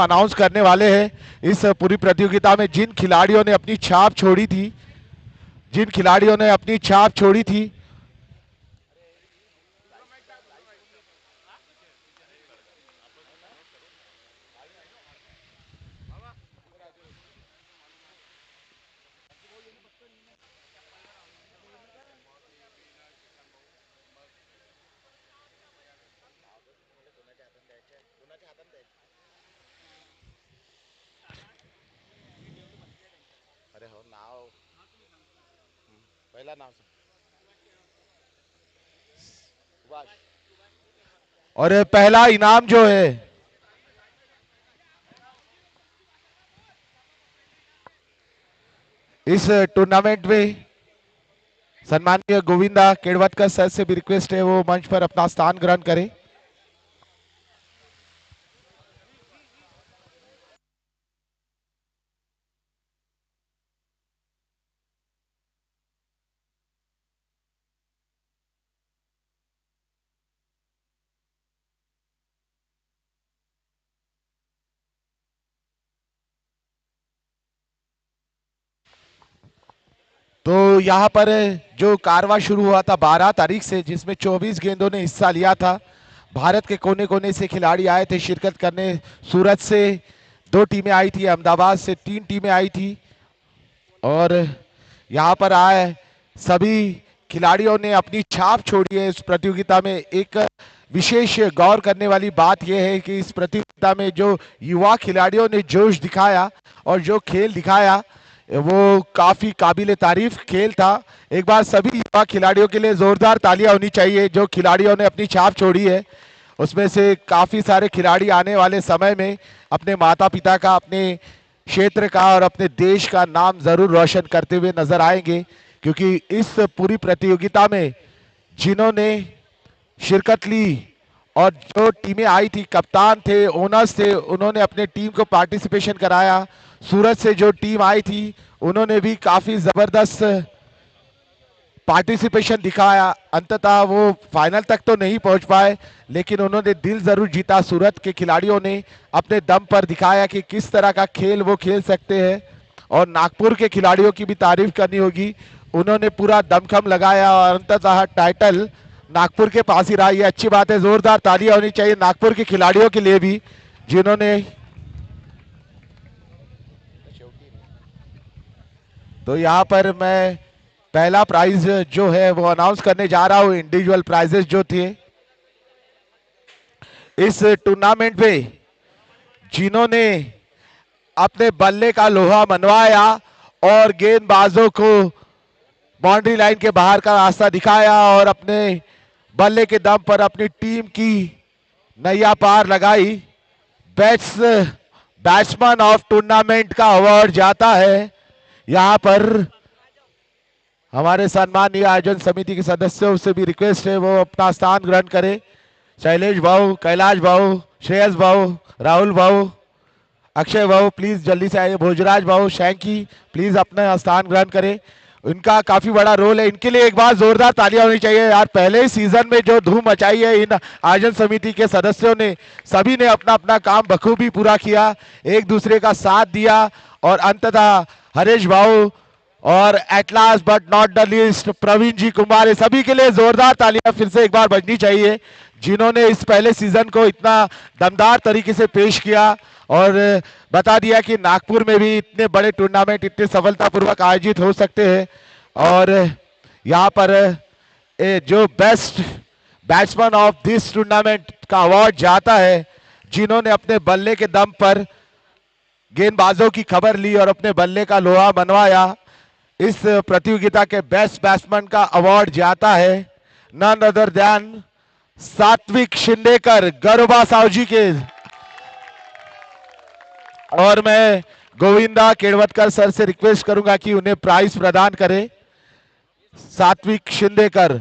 Announce करने वाले हैं इस पूरी प्रतियोगिता में जिन खिलाड़ियों ने अपनी छाप छोड़ी थी, जिन खिलाड़ियों ने अपनी छाप छोड़ी थी। अरे हो नाव, पहला नाम और पहला इनाम जो है इस टूर्नामेंट में, सम्माननीय गोविंदा केड़वतकर सर से भी रिक्वेस्ट है वो मंच पर अपना स्थान ग्रहण करें। तो यहाँ पर जो कारवा शुरू हुआ था 12 तारीख से, जिसमें 24 गेंदों ने हिस्सा लिया था। भारत के कोने कोने से खिलाड़ी आए थे शिरकत करने। सूरत से 2 टीमें आई थी, अहमदाबाद से 3 टीमें आई थी और यहाँ पर आए सभी खिलाड़ियों ने अपनी छाप छोड़ी है इस प्रतियोगिता में। एक विशेष गौर करने वाली बात यह है कि इस प्रतियोगिता में जो युवा खिलाड़ियों ने जोश दिखाया और जो खेल दिखाया वो काफी काबिले तारीफ खेल था। एक बार सभी युवा खिलाड़ियों के लिए जोरदार तालियां होनी चाहिए जो खिलाड़ियों ने अपनी छाप छोड़ी है। उसमें से काफी सारे खिलाड़ी आने वाले समय में अपने माता पिता का, अपने क्षेत्र का और अपने देश का नाम जरूर रोशन करते हुए नजर आएंगे, क्योंकि इस पूरी प्रतियोगिता में जिन्होंने शिरकत ली और जो टीमें आई थी, कप्तान थे, ओनर्स थे, उन्होंने अपने टीम को पार्टिसिपेशन कराया। सूरत से जो टीम आई थी उन्होंने भी काफी जबरदस्त पार्टिसिपेशन दिखाया। अंततः वो फाइनल तक तो नहीं पहुंच पाए, लेकिन उन्होंने दिल जरूर जीता। सूरत के खिलाड़ियों ने अपने दम पर दिखाया कि किस तरह का खेल वो खेल सकते हैं। और नागपुर के खिलाड़ियों की भी तारीफ करनी होगी, उन्होंने पूरा दमखम लगाया और अंततः टाइटल नागपुर के पास ही रहा। ये अच्छी बात है, जोरदार तालियां होनी चाहिए नागपुर के खिलाड़ियों के लिए भी जिन्होंने। तो यहाँ पर मैं पहला प्राइज जो है वो अनाउंस करने जा रहा हूँ। इंडिविजुअल प्राइजेस जो थे इस टूर्नामेंट में, जिन्होंने अपने बल्ले का लोहा मनवाया और गेंदबाजों को बाउंड्री लाइन के बाहर का रास्ता दिखाया और अपने बल्ले के दम पर अपनी टीम की नैया पार लगाई, बैट्समैन ऑफ टूर्नामेंट का अवार्ड जाता है। यहाँ पर हमारे सम्मानीय आयोजन समिति के सदस्यों से भी रिक्वेस्ट है वो अपना स्थान ग्रहण करें। शैलेश भाऊ, कैलाश भाऊ, श्रेयस भाऊ, राहुल भाऊ, अक्षय भाऊ प्लीज जल्दी से आइए। भोजराज भाऊ, शैंकी प्लीज अपना स्थान ग्रहण करें। इनका काफी बड़ा रोल है, इनके लिए एक बार जोरदार तालियां होनी चाहिए यार। पहले ही सीजन में जो धूम मचाई है इन आयोजन समिति के सदस्यों ने, सभी ने अपना अपना काम बखूबी पूरा किया, एक दूसरे का साथ दिया और अंततः हरीश भाऊ और at last but not the least Praveen ji Kumar, सभी के लिए जोरदार तालियां फिर से एक बार बजनी चाहिए जिन्होंने इस पहले सीजन को इतना दमदार तरीके से पेश किया और बता दिया कि नागपुर में भी इतने बड़े टूर्नामेंट इतने सफलतापूर्वक आयोजित हो सकते हैं। और यहाँ पर जो best batsman of this tournament का अवार्ड जाता है जिन्होंने अपने बल्ले के दम पर गेंदबाजों की खबर ली और अपने बल्ले का लोहा बनवाया। इस प्रतियोगिता के बेस्ट बैट्समैन का अवार्ड जाता है नन अदर देन सात्विक शिंदेकर, गरुबा सावजी के। और मैं गोविंदा केड़वतकर सर से रिक्वेस्ट करूंगा कि उन्हें प्राइज प्रदान करें। सात्विक शिंदेकर,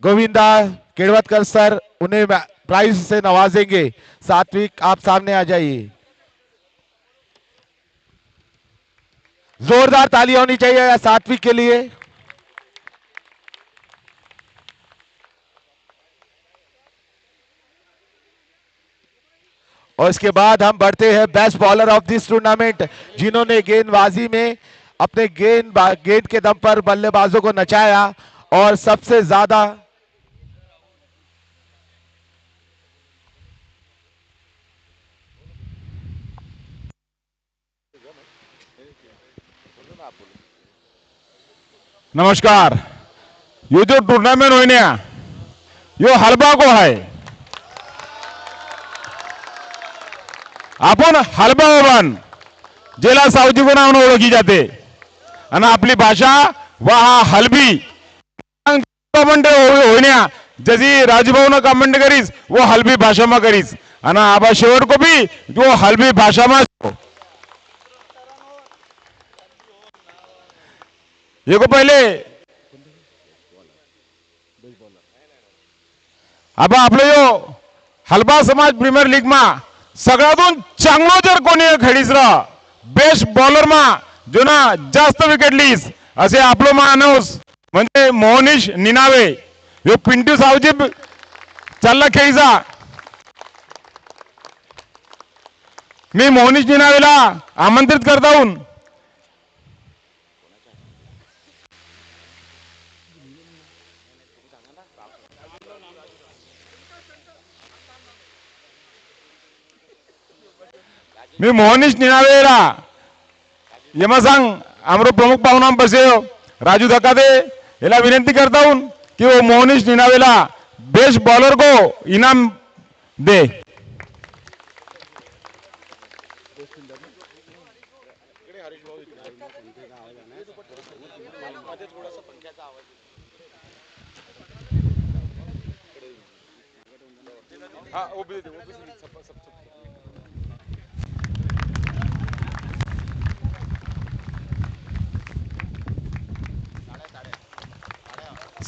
गोविंदा केड़वतकर सर उन्हें प्राइज से नवाजेंगे। सात्विक आप सामने आ जाइए। जोरदार तालियां होनी चाहिए सात्विक के लिए। और इसके बाद हम बढ़ते हैं best bowler of this tournament, जिन्होंने गेंदबाजी में अपने गेंद के दम पर बल्लेबाजों को नचाया और सबसे ज्यादा नमस्कार. यो जो टूर्नामेंट होईन्या यो हलबागो आहे. आपण हलबावन जेला सावजी नावाने ओळखली जाते आणि आपली भाषा वा हा हलबी कमेंट होईन्या जशी राजभाऊ कमेंट करीस वो हलबी भाषा में करीस आणि आबा शेवट को भी जो हलबी भाषा में ये को पहले अब आपलं यो हलबा समाज प्रीमियर लीग मा सगळ्यातून चांगलो जर कोणी खेळीस बेस्ट बॉलर मा जो ना जास्त विकेट लीस असे आपलो माणूस म्हणजे मोहनीश निनावे यो पिंटू सावजी चालला खेळीचा. मी मोहनीश निनावेला आमंत्रित करता हूं. मी मोहनीश निनावेला यमा सांग आमरो प्रमुख पाहुणा बसे राजू धकादे याला विनंती करता हूं कि वो मोहनीश निनावेला बेस्ट बॉलर को इनाम दे.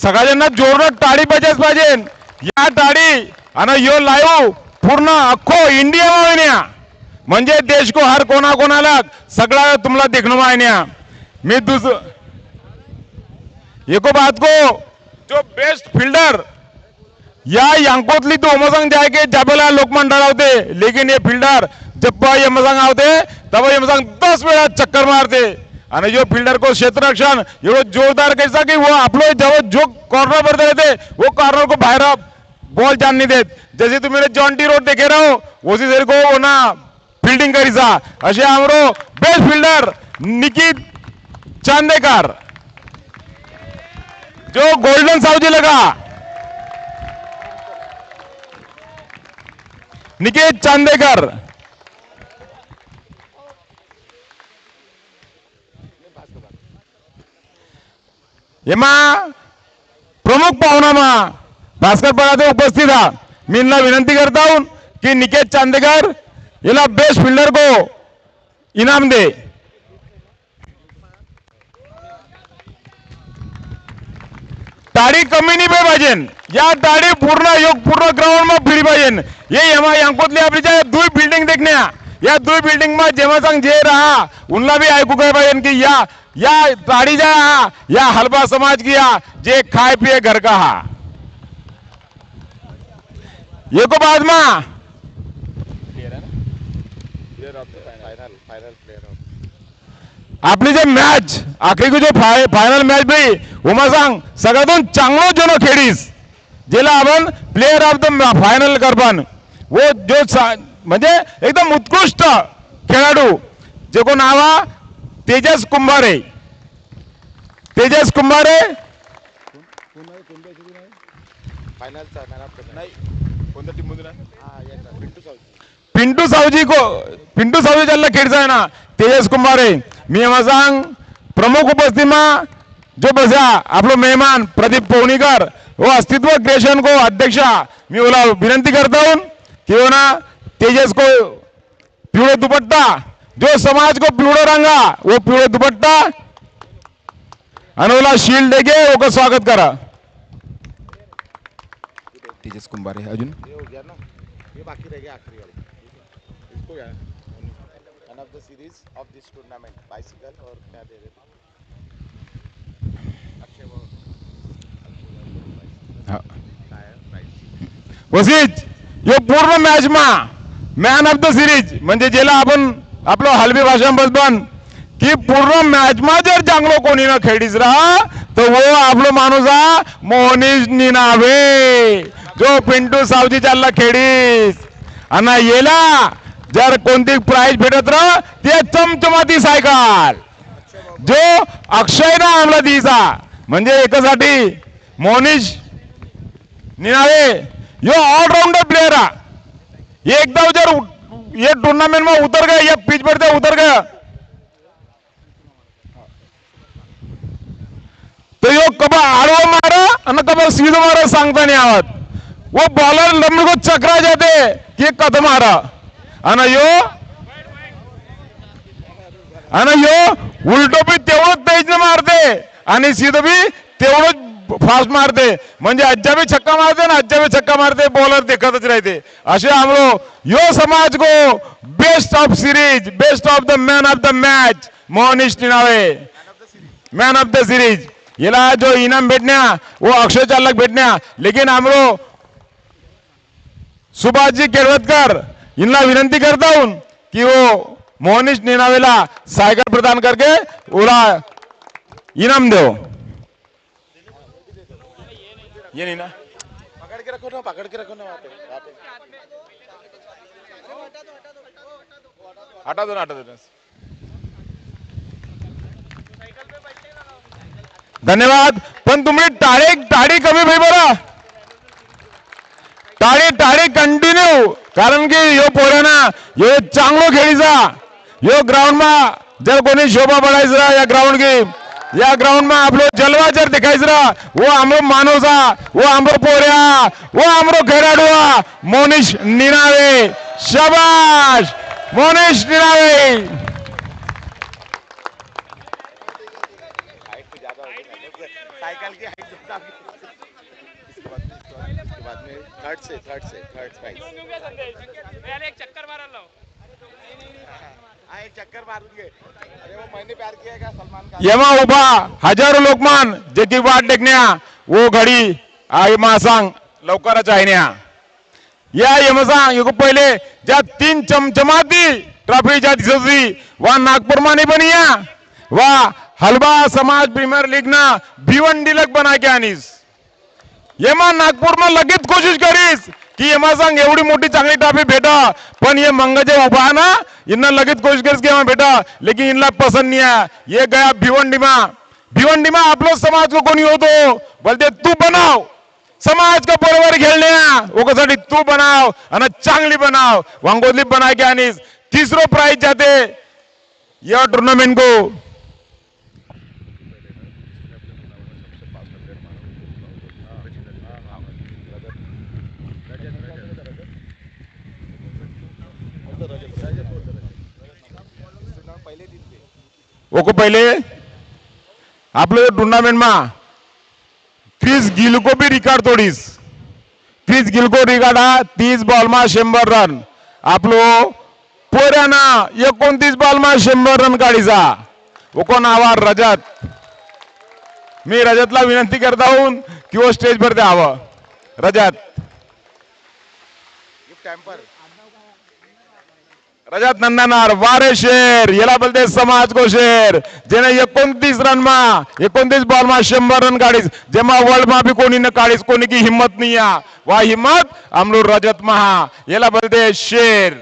सगळ्यांना जोरदार टाळी पाहिजे. या टाळी आणि यो लाईव्ह पूर्ण अख्खो इंडिया मायन्या म्हणजे देश को हर कोना कोणाला सगळा तुम्हाला देखणं मायन्या. मी एको बात को जो बेस्ट फील्डर या यांकोतली तो मसंग जाए के जाबेला लोकमान डरावते लेकिन ये फील्डर जब ये मसंग आवते तब ये मसंग 10 वेळा चक्कर मारते आणि जो फील्डर को क्षेत्र रक्षण एवढं जोरदार कैसा कि वो आप लोग जब जो कॉर्नर पर रहते वो कॉर्नर को बाहर बॉल जान नहीं देत. जैसे तुम्ही जॉन टी रोड देखे रहो उसी देर को वो ना फील्डिंग करीसा. असे हमरो बेस्ट फील्डर निकित चांदेकर जो गोल्डन सावजी लगा. निकेत चांदेकर एमा प्रमुख पाहुणा मा भास्कर पराते उपस्थित हा. मी इनला विनंती करता हूं कि निकेत चांदेकर याला बेस्ट फील्डर को इनाम दे. टाळी कमी नाही पाहिजे. या टाळी पूर्ण योग पूर्ण ग्राउंड में फिरी पाहिजे. ये यमा यांकोतली आपली ज्या दुई बिल्डिंग देखण्या या दुई बिल्डिंग में जेव्हा सांग जे रहा उनला भी ऐकू काय पाहिजे की या टाळी जा या हलबा समाज की या जे खाए पिए घर का हा. ये को बाद में आपली जे मॅच आखरी को जो फायनल मॅच भी उमा सांग सगळ्यातून चांगलो जनो खेळीस जेला आपण प्लेयर ऑफ द फायनल करपन वो जो म्हणजे एकदम उत्कृष्ट खेळाडू जे को नावा तेजस कुंभारे. तेजस कुंभारे पिंटू सावजी ज्याला खेळचा आहे ना तेजस कुंभारे. मी सांग प्रमुख उपस्थित में जो बसा आपलो मेहमान प्रदीप पवनीकर वो अस्तित्व क्रिएशन को अध्यक्षा मी बोला विनंती करता हूं कि वो ना तेजस को पिवळे दुपट्टा जो समाज को पिवळो रंगा वो पिवळे दुपट्टा अनुला शील्ड देके वो का स्वागत करा. तेजस कुंभारे अजून ये हो गया ना, ये बाकी रह गया आखिरी वाला. इसको क्या one of the series of this tournament bicycle और क्या दे रहे थे अक्षय वो वसीज यो पूर्ण मॅच मा मॅन ऑफ द सिरीज म्हणजे ज्याला आपण आपलं हलवी भाषण बसबन की पूर्ण मॅच मा जर चांगलो कोणी ना खेळीस राहा तर वो आपलो माणूस हा मोहनीश निनावे जो पिंटू सावजी चालला खेळीस आणि येला जर कोणती प्राइज भेटत राह ते चमचमाती सायकल जो अक्षय ना आमला दिसा म्हणजे एकासाठी मोहनीश निनावे यो ऑलराउंडर प्लेयर हा एकदा जर ये टूर्नामेंट में उतर गए या पिच पर से उतर गया तो यो कब आडवा मारा और कब सीधो मारा सांगता नहीं आवत वो बॉलर लंबे को चकरा जाते कि कद मारा यो उलटो भी तेवढं तेज मारते आणि सीधो भी तेवढं फास्ट मारते म्हणजे अज्जा भी छक्का मारते ना अज्जा भी छक्का मारते बॉलर देखतच राहते असे आमलो यो समाज को best of series best of the man of the match Mohnish Ninave man of the series याला जो इनाम भेटण्या वो अक्षय चालक भेटण्या लेकिन आमरो सुभाषजी केळवतकर इनला विनंती करता हूं कि वो मोहनीश निनावेला सायकल प्रदान करके उला इनाम दो ये नहीं ना पकड़ के रखो ना वहाँ पे हटा दो ना धन्यवाद पण तुम्ही टाळी कमी भाई बरं टाळी कंटिन्यू कारण की यो पोरांना यो चांगलो खेळीचा यो ग्राउंड मा जर कोणी शोभा बढायचा या ग्राउंड की या ग्राउंड में आप लोग जलवा जर दिखाई रहा वो हमरो मानोसा वो हमरो पोरिया वो हमरो खेळाडूआ मोहनीश निनावे शाबाश मोहनीश निनावे साइकिल की हाइट ज्यादा इसके बाद में थर्ड प्राइज एक चक्कर मारा लो एक चक्कर मारून घे अरे वो मैंने प्यार किया का सलमान खान येमा उभा हजारो लोकमान जे की वाट देखण्या वो घडी आई मा सांग लवकरच आहेन्या या यमसांग युग पहिले ज्या 3 चमचमाती ट्रॉफी ज्या दिसती वा नागपूर माने बनिया वा हलवा समाज प्रीमियर लीग ना भिवंडीलक बना के आनीस येमा नागपूर में लगेच कोशिश करीस की येमा सांग एवढी मोठी चांगली ट्रॉफी भेटा पण ये मंगजे उभा ना इनना लगेच कोशिश करीस की हमें बेटा लेकिन इनला पसंद नहीं है ये गया भिवंडी में आप लोग समाज को कोणी होतो बोलते तू बनाव समाज का बरोबर खेलने ओकासाठी तू बनाव आणि चांगली बनाव वांगोदली बना के आनीस तीसरो प्राइज जाते यह टूर्नामेंट को ओको पहले आप लोग टूर्नामेंट में क्रिस गिल को भी रिकॉर्ड तोड़ीस क्रिस गिल को रिकॉर्ड 30 बॉल में 100 रन आप लोग पोऱ्याना 29 बॉल में 100 रन काढीचा ओको नावा रजत मी रजतला विनंती करता हूं कि वो स्टेज पर द्यावं रजत रजत नंदनार वारे शेर याला बोलते समाज को शेर जेने 29 रन मा 29 बॉल मा 100 रन काढीस जेमा वर्ल्ड मा भी कोणी न काढीस कोणी की हिम्मत नहीं आ वा हिम्मत आमलो रजत महा याला बोलते शेर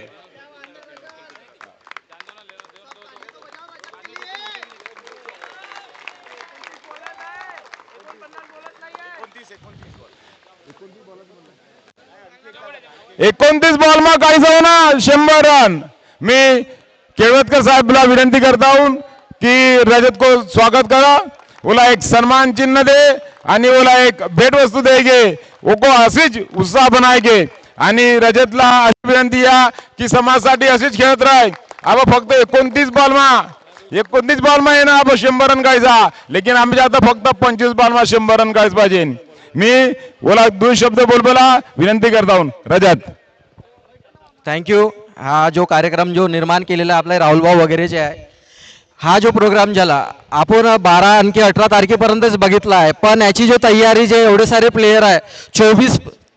एकोणतीस बॉल मा काढीस ना 100 रन मी केळवतकर साहेबला विनंती करता हूं कि रजत को स्वागत करा ओला एक सम्मान चिन्ह दे आणि ओला एक भेट वस्तू देगे ओको अशीच उत्साह बनायगे आणि रजतला अशी विनंती या की समाजासाठी अशीच खेळत राह अब फक्त 29 बॉल मा येणं अब 100 रन काढायचा लेकिन आमच्या आता फक्त 25 बॉल मा 100 रन काढायच पाहिजे मी ओला 2 शब्द बोलबला विनंती करता हूं रजत थँक्यू हा जो कार्यक्रम जो निर्माण केलेला आपला राहुल भाऊ वगैरे जे आहे हा जो प्रोग्राम झाला आपण 12 आणखी 18 तारखेपर्यंतच बघितला आहे पण याची जो तयारी जे एवढे सारे प्लेयर आहे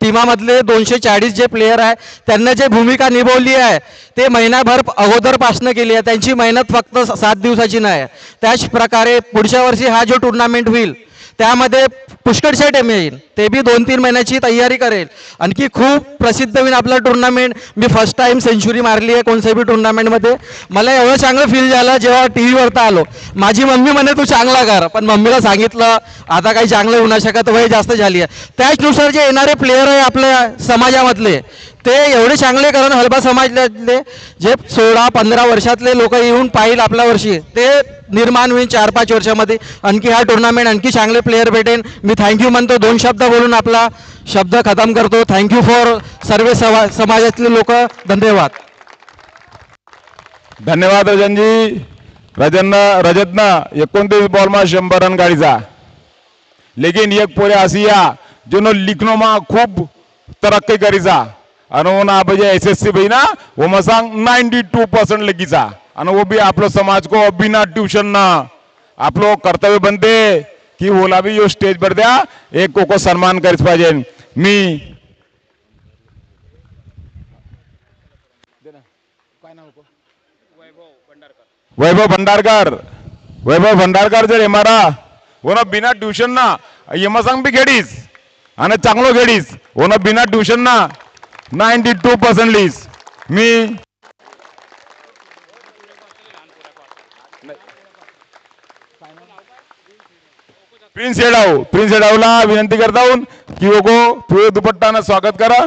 टीमामधले 240 जे प्लेयर आहे त्यांना जे भूमिका निभावली आहे ते महिनाभर अगोदरपासनं केली आहे. त्यांची मेहनत फक्त 7 दिवसाची नाही. त्याच प्रकारे पुढच्या वर्षी हा जो टुर्नामेंट होईल त्यामध्ये पुष्कळशा टीम येईल, ते बी 2-3 महिन्याची तयारी करेल. आणखी खूप प्रसिद्ध होईल आपलं टुर्नामेंट. मी फर्स्ट टाइम सेंचुरी मारली आहे कोणत्याही टुर्नामेंटमध्ये. मला एवढं चांगलं फील झालं जेव्हा टी व्हीवरता आलो. माझी मम्मी म्हणे तू चांगला कर, पण मम्मीला सांगितलं आता काही चांगलं होऊ नाही शकत, वय जास्त झाली आहे. त्याचनुसार जे येणारे प्लेयर आहे आपल्या समाजामधले ते एवढे चांगले, कारण हलबा समाजातले जे 16-15 वर्षातले लोक येऊन पाहिल आपल्या वर्षी ते निर्माण होईल 4-5 वर्षामध्ये. आणखी हा टुर्नामेंट आणखी चांगले प्लेयर भेटेन. मी थँक्यू म्हणतो. 2 शब्द बोलून आपला शब्द खतम करतो. थँक्यू फॉर सर्व समाजातले लोक. धन्यवाद. धन्यवाद रजनजी. रजतनं 29 बॉलમાં 100 रन काढीचा. लेकिन एक पोरे आसिया जोनो लिखनोमा खूप तरक्की करीचा आणि ओना बजे एसएससी बहिना वो मसांग 92% लगीचा आणि वो भी आपलो समाज को बिना ट्यूशन ना आपलो कर्तव्य बनते की ओला भी यो स्टेज पर द्या एक को सन्मान करीच पाहिजे. मी वैभव भंडारकर जर येमारा ओना बिना ट्यूशन ना यमसांग बी खेडीस आणि चांगलो खेडीस ओना बिना ट्यूशन ना 92% लीस. मी प्रिन्स येडावला विनंती करता हूं की वो को पिवळे दुपट्टानं स्वागत करा.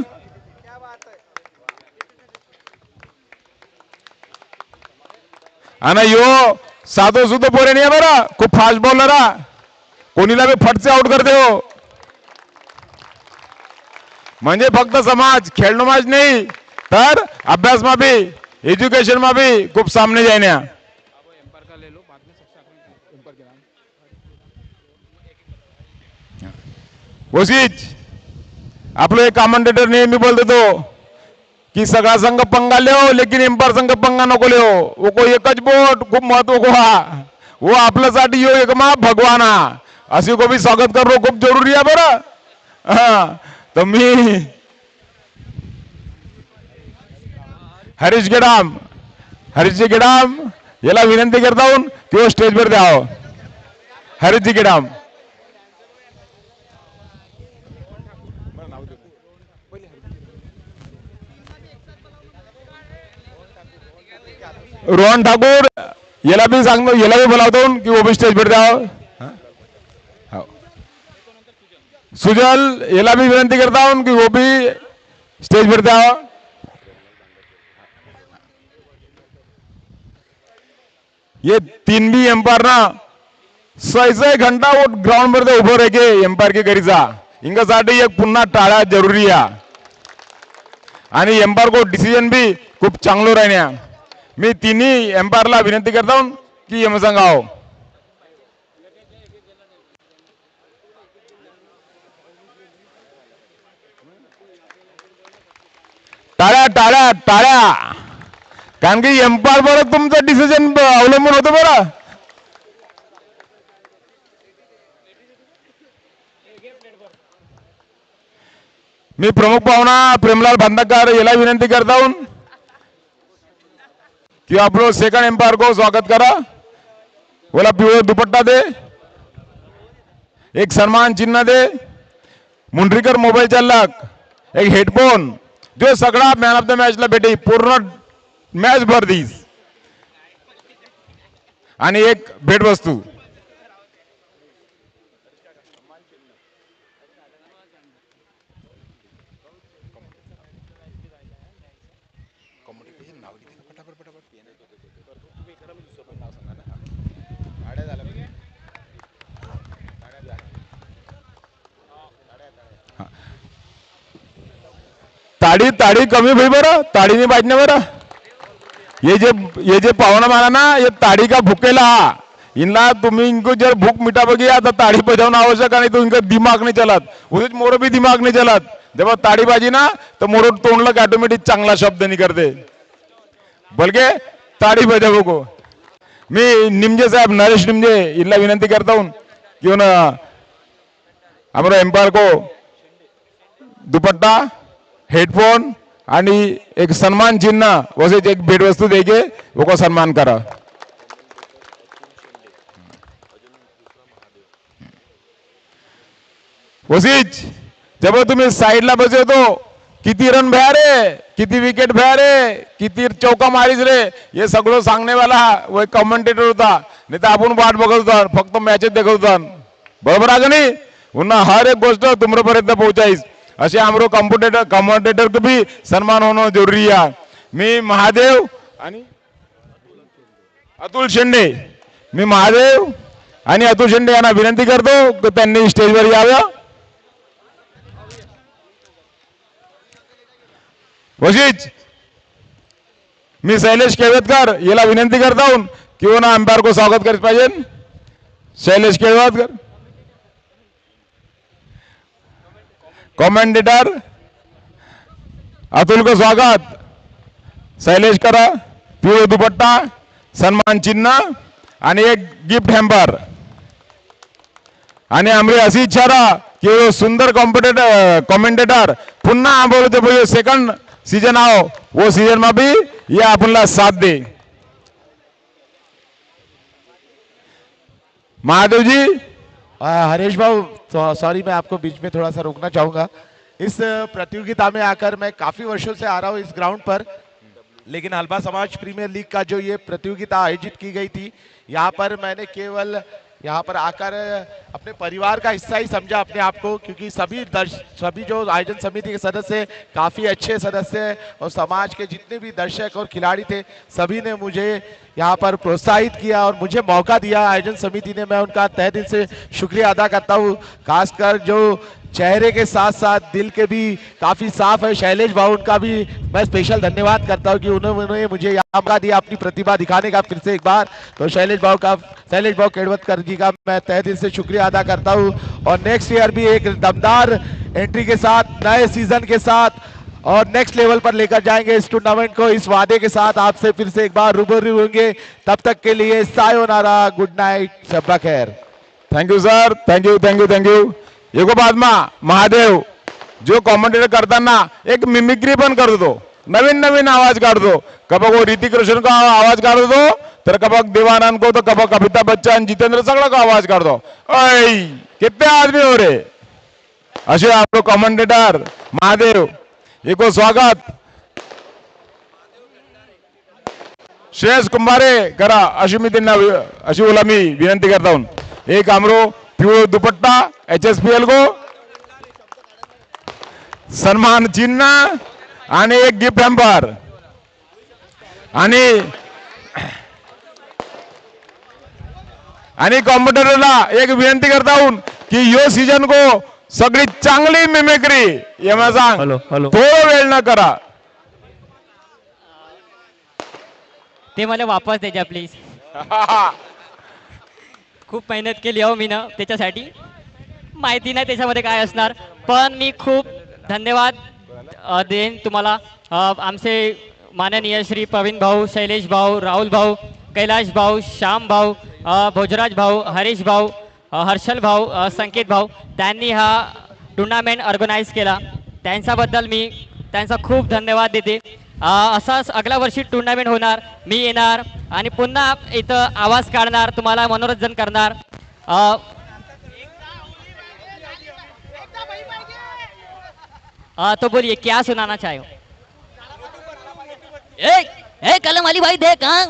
आणि यो साधो सुधो पोरे नाही बरं, खूप फास्ट बॉलर हा. कोणीला बी फटसे आउट करते हो. म्हणजे फक्त समाज खेळणोमाच नाही तर अभ्यास मा भी एज्युकेशन मा भी खूप सामने जायना. वसीच आपलं एक कमेंटेटर नेहमी बोलतो तो की सगळा संघ पंगा लिहो लेकिन एम्पायर संघ पंगा नको लिहो. वो को एकच बोट खूप महत्व को हा वो आपल्यासाठी यो एक मा भगवान हा. अशी को भी स्वागत करणं खूप जरुरी आहे बरं. हा तर मी हरीश गेडाम याला विनंती करता हूं की वो स्टेजवर द्यावं. हरीशजी गेडाम. रोहन ठाकूर याला भी सांगतो, याला भी बोलावतो की वो भी स्टेजवर द्यावं. सुजल याला भी विनंती करता हूं कि वो भी स्टेज पर द्यावा. ये 3 भी एम्पायर ना 6 घंटा वो ग्राउंड मध्ये उभं राहके एम्पायर के करीचा इंगासाठी एक पुन्हा टाळा जरुरी आहे. आणि एम्पायर को डिसिजन भी खूप चांगलो राहण्या. मी तिन्ही एम्पायरला विनंती करता हूं की यम सांगाव. टाळ्या टाळ्या टाळ्या. कारण की एम्पायर वर तुमचं डिसिजन अवलंबून होतं बरं. मी प्रमुख पाहुणा प्रेमलाल भांदाकर याला विनंती करता हूं कि आप लोग सेकंड एम्पायर को स्वागत करा. बोला पिवळा दुपट्टा दे, एक सन्मान चिन्ह दे, मुंडरीकर मोबाईल चालक एक हेडफोन जो सगळा मॅन ऑफ द मॅचला भेटे पूर्ण मॅच भर दीस आणि एक भेटवस्तू. ताड़ी ताड़ी कमी भाई बरं, ताड़ी नहीं बाजने बरं. ये जे पावना माना ना ये ताड़ी का भूकेला इनला तुम्ही इनको जर भूख मिटा बगी तो ताड़ी बजाना आवश्यक नहीं तो इनका दिमाग नहीं चलत. उदित मोरो भी दिमाग नहीं चलत. जब ताड़ी बाजी ना तो मोरो तोंडला ऑटोमेटिक चांगला शब्द नहीं करते बल्कि ताड़ी बजावो को. मी निमजे साहब नरेश निमजे इनला विनंती करता हूं कि हमारा एम्पायर को दुपट्टा हेडफोन आणि एक सन्मान चिन्ह वैसे एक भेट वस्तू देके वो सम्मान करा. वसीच जब तुम्ही साइडला बसे तो किती रन भया रे, किती विकेट भया रे, किती चौका मारीस रे, हे सगळं सांगणे वाला वो एक कमेंटेटर होता. नाही तर आपण वाट बघत होता, फक्त मॅचेस देखत होता. बरोबर आहे का नाही. पुन्हा हर एक गोष्ट तुमच्यापर्यंत पोहोचाईस असे आमरो कमेंटेटर को भी सन्मान होणं जरुरी आहे. मी महादेव आणि अतुल शेंडे, मी महादेव आणि अतुल शेंडे यांना विनंती करतो की त्यांनी स्टेजवर यावं. वशीच मी शैलेश केळवतकर याला विनंती करता हूं कि वो ना अंपायर को स्वागत कर पाहिजे. शैलेश केळवतकर कमेंटेटर अतुल को स्वागत. शैलेश करा. पिवळा दुपट्टा, सन्मान चिन्ह आणि एक गिफ्ट हॅम्पर. आणि आमरी अशी इच्छा रहा कि वो सुंदर कमेंटेटर पुन्हा आंबोली सेकंड सीजन आओ, वो सीजन में भी ये आपनला साथ दे. महादेव जी. हरीश भाऊ सॉरी, मैं आपको बीच में थोड़ा सा रोकना चाहूंगा. इस प्रतियोगिता में आकर मैं काफी वर्षों से आ रहा हूं इस ग्राउंड पर, लेकिन हलबा समाज प्रीमियर लीग का जो ये प्रतियोगिता आयोजित की गई थी, यहाँ पर मैंने केवल यहाँ पर आकर अपने परिवार का हिस्सा ही समझा अपने आप को, क्योंकि सभी जो आयोजन समिति के सदस्य काफ़ी अच्छे सदस्य हैं और समाज के जितने भी दर्शक और खिलाड़ी थे सभी ने मुझे यहाँ पर प्रोत्साहित किया और मुझे मौका दिया आयोजन समिति ने. मैं उनका तहे दिल से शुक्रिया अदा करता हूँ. खासकर जो चेहरे के साथ साथ दिल के भी काफी साफ है शैलेश भाऊ, उनका भी मैं स्पेशल धन्यवाद करता हूं कि उन्होंने मुझे यहाँ मौका दिया अपनी प्रतिभा दिखाने का फिर से एक बार. तो शैलेश भाऊ केड़वतकर जी का मैं तहे दिल से शुक्रिया अदा करता हूं. और नेक्स्ट ईयर भी एक दमदार एंट्री के साथ, नए सीजन के साथ और नेक्स्ट लेवल पर लेकर जाएंगे इस टूर्नामेंट को. इस वादे के साथ आपसे फिर से एक बार रूबरू होंगे. तब तक के लिए सायोनारा, गुड नाइट, शब्बा खैर. Thank you sir. Thank you thank you thank you. एगो बाद में महादेव जो कॉमेंटेटर करताना एक मिमिक्री पण करतो, नवीन नवीन आवाज काढतो. कबक वो ऋतिक रोशन का आवाज काढतो, तर कबक देवानंद को, तो कबक अमिताभ बच्चन, जितेंद्र सगळं का आवाज काढतो. ऐ कितने आदमी हो रे असे आपलो कॉमेंटेटर महादेव. एको स्वागत. श्रेयस कुंभारे करा अशी मी त्यांना अशी बोला मी विनंती करता हूं. एक आमरो पिवळा दुपट्टा HSPL को सन्मान चिन्ह आणि एक गिफ्ट हॅम्पर. आणि कॉम्प्युटरला एक विनंती करता हूं की यो सीजन को सगळी चांगली मिमिक्री येमा सांग थोडा वेळ न करा. ते मला वापस द्या प्लीज. खूप मेहनत केली हो मी ना त्याच्यासाठी. माहिती नाही त्याच्यामध्ये काय असणार, पण मी खूप धन्यवाद देईन तुम्हाला. आमचे माननीय श्री प्रवीण भाऊ, शैलेश भाऊ, राहुल भाऊ, कैलाश भाऊ, श्याम भाऊ, भोजराज भाऊ, हरीश भाऊ, हर्षल भाऊ, संकेत भाऊ, त्यांनी हा टुर्नामेंट ऑर्गनाईज केला. त्यांच्याबद्दल मी त्यांचा खूप धन्यवाद देते. असाच अगला वर्षी टुर्नामेंट होणार, मी येणार आणि पुन्हा इथं आवाज काढणार, तुम्हाला मनोरंजन करणार. तो बोलिए क्या सुनाना चाहे हो. ए कलम वाली भाई देख, हाँ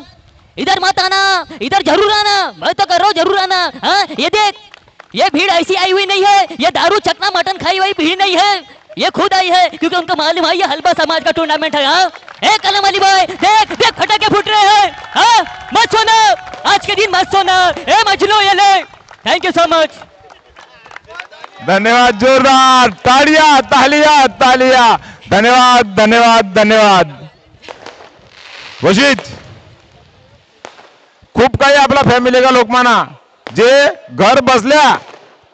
इधर मत आना, इधर जरूर आना, मैं तो कर रहा हूँ जरूर आना. हाँ ये देख, ये भीड़ ऐसी आई हुई नहीं है, ये दारू चकना मटन खाई हुई भीड़ नहीं है, ये खुद आई है क्योंकि उनको मालूम है ये हलबा समाज का टूर्नामेंट है. हाँ ए कलम वाली भाई देख देख फटाके फूट रहे हैं. हाँ मत सोना, आज के दिन मत सोना. ए मजलो ये ले. Thank you so much. धन्यवाद. जोरदार तालिया तालिया तालिया. धन्यवाद धन्यवाद धन्यवाद. वशीत खूप काही आपला फॅमिलीचा लोकमाना जे घर बसल्या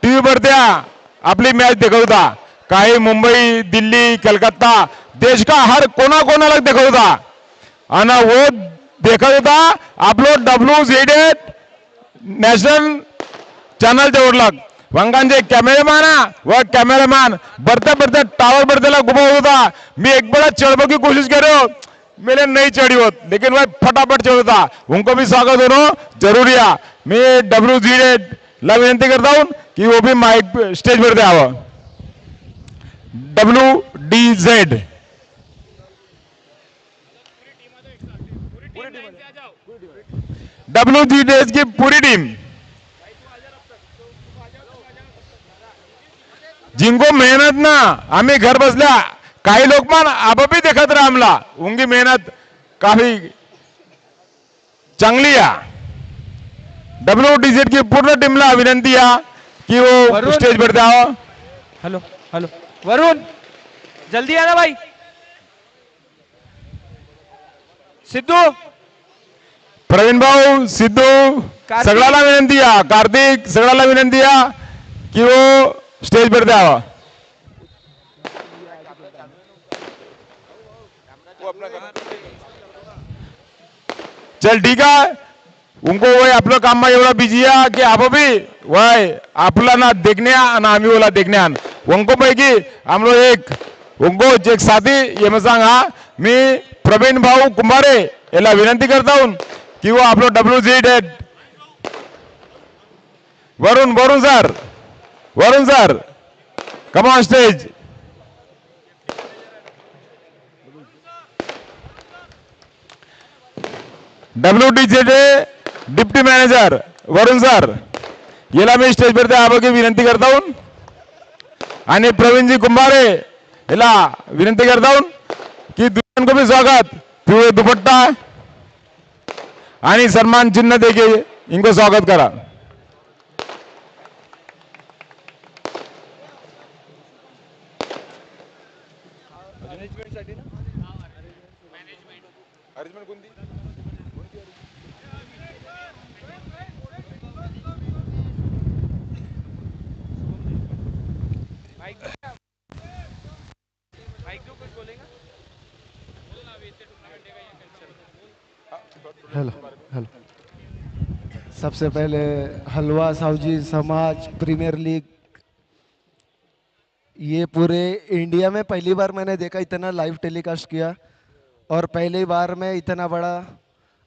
टीव्ही वरत्या आपली मॅच देखवता. काही मुंबई, दिल्ली, कलकत्ता, देश का हर कोना कोणाला देखवता. आणि वो देखवता आपलो WZ नॅशनल चॅनल जवळला. वंगांचे कॅमेरामैन कैमरामैन बढ़ते बढ़ते टावर बढ़ते घुमा होता। मैं एक बड़ा चढ़ने की कोशिश कर रहे हो, मेरे नहीं चढ़ी होत, लेकिन वह फटाफट चढ़ता। उनको भी स्वागत होना जरूरी है। मैं WZ ला विनंती करता हूं कि वो भी माइक स्टेज पर द्यावं। WDZ WGDS की पूरी टीम जिनको मेहनत ना आम्ही घर बसल्या काही लोक पण आबाबी देखत रहा आमला उनकी मेहनत काफी चांगली आहे। WDZ की पूर्ण टीमला विनंती आहे की वो स्टेज पर द्यावं। हेलो हेलो वरुण जल्दी आना भाई। सिद्धू प्रवीण भाऊ सिद्धू सगळ्याला विनंती आहे, कार्तिक सगळ्याला विनंती आहे की वो स्टेज पर द्यावा। चल ठीक है, उनको वही आपलं काम में एवढा बिजी है कि आप भी वही आपला ना देखने ना आम्ही ओला देखने आन उनको पैकी हम लोग एक साथी ये मैं सांगा मी प्रवीण भाऊ कुंभारे याला विनंती करता हूं कि वो आप लोग WZ Varun sir come on stage. WDZ deputy manager Varun sir याला मी स्टेज पर आवाकी विनंती करता हूं आणि प्रवीणजी कुंभारे याला विनंती करता हूं कि दुल्हन को भी स्वागत पिवळे दुपट्टा आणि सम्मान चिन्ह देके इनको स्वागत करा। हेलो हेलो सबसे पहले हलवा साहूजी समाज प्रीमियर लीग ये पूरे इंडिया में पहली बार मैंने देखा, इतना लाइव टेलीकास्ट किया और पहली बार में इतना बड़ा